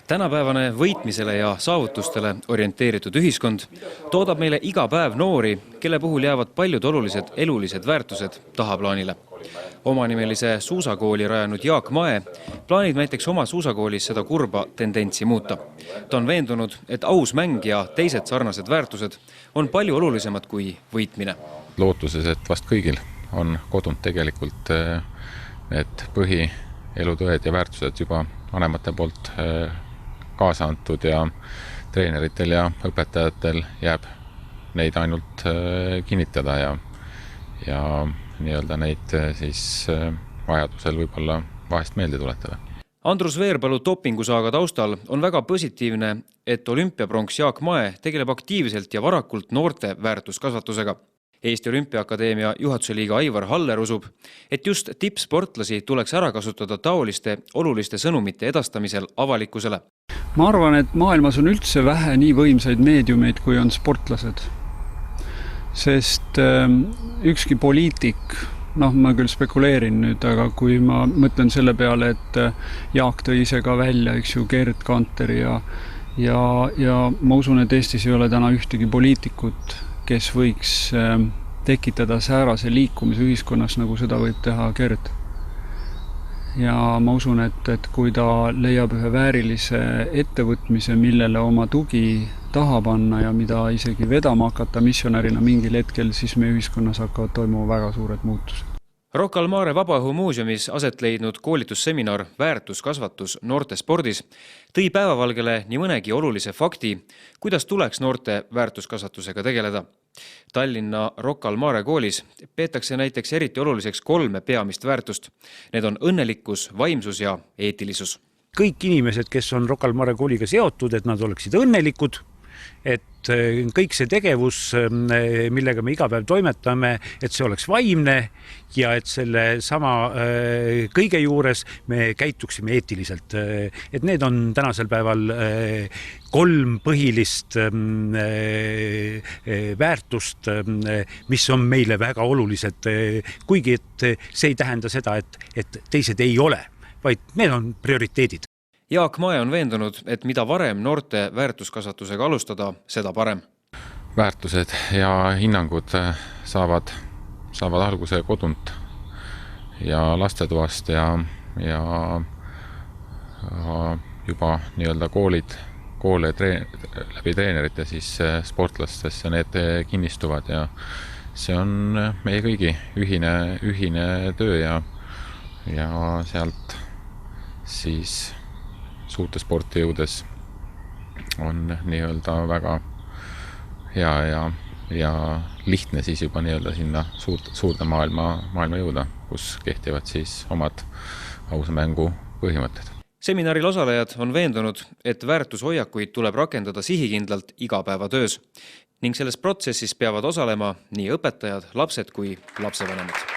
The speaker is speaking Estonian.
Tänapäevane võitmisele ja saavutustele orienteeritud ühiskond toodab meile iga päev noori, kelle puhul jäävad paljud olulised elulised väärtused tahaplaanile. Omanimelise suusakooli rajanud Jaak Mae plaanib näiteks oma suusakoolis seda kurba tendentsi muuta. Ta on veendunud, et aus mäng ja teised sarnased väärtused on palju olulisemad kui võitmine. Lootuses, et vast kõigil on kodunud tegelikult need põhielutööd ja väärtused juba vanemate poolt kaasa antud ja treeneritel ja õpetajatel jääb neid ainult kinnitada ja nii-öelda neid siis vajadusel võib-olla vahest meelde tuletada. Andrus Veerpalu dopingusaaga taustal on väga positiivne, et olümpiapronks Jaak Mae tegeleb aktiivselt ja varakult noorte väärtuskasvatusega. Eesti Olümpiaakadeemia juhatuse liiga Aivar Haller usub, et just tippsportlasi tuleks ära kasutada taoliste oluliste sõnumite edastamisel avalikkusele. Ma arvan, et maailmas on üldse vähe nii võimsaid meediumeid, kui on sportlased. Sest ükski poliitik, ma küll spekuleerin nüüd, aga kui ma mõtlen selle peale, et Jaak tõi ise ka välja, Gerd Kanteri ja ma usun, et Eestis ei ole täna ühtegi poliitikut, kes võiks tekitada säärase liikumise ühiskonnas, nagu seda võib teha Gerd. Ja ma usun, et kui ta leiab ühe väärilise ettevõtmise, millele oma tugi taha panna ja mida isegi vedama hakata missionärina mingil hetkel, siis meie ühiskonnas hakkavad toimuma väga suured muutused. Rocca al Mare Vabaõhumuuseumis aset leidnud koolitusseminar Väärtuskasvatus noorte spordis tõi päevavalgele nii mõnegi olulise fakti, kuidas tuleks noorte väärtuskasvatusega tegeleda. Tallinna Rocca al Mare koolis peetakse näiteks eriti oluliseks 3 peamist väärtust. Need on õnnelikkus, vaimsus ja eetilisus. Kõik inimesed, kes on Rocca al Mare kooliga seotud, et nad oleksid õnnelikud, et kõik see tegevus, millega me iga päev toimetame, et see oleks vaimne ja et selle sama kõige juures me käituksime eetiliselt. Et need on tänasel päeval 3 põhilist väärtust, mis on meile väga olulised, kuigi et see ei tähenda seda, et teised ei ole, vaid need on prioriteedid. Jaak Mae on veendunud, et mida varem noorte väärtuskasvatusega alustada, seda parem. Väärtused ja hinnangud saavad alguse kodunt ja lastetoast ja juba nii-öelda koole läbi treenerite siis sportlastesse need kinnistuvad ja see on meie kõigi ühine töö ja sealt siis suurte sporti jõudes on nii-öelda väga hea ja lihtne siis juba nii-öelda sinna suurde maailma jõuda, kus kehtivad siis omad ausa mängu põhimõtted. Seminaril osalejad on veendunud, et väärtushoiakuid tuleb rakendada sihikindlalt igapäevatöös ning selles protsessis peavad osalema nii õpetajad, lapsed kui lapsevanemad.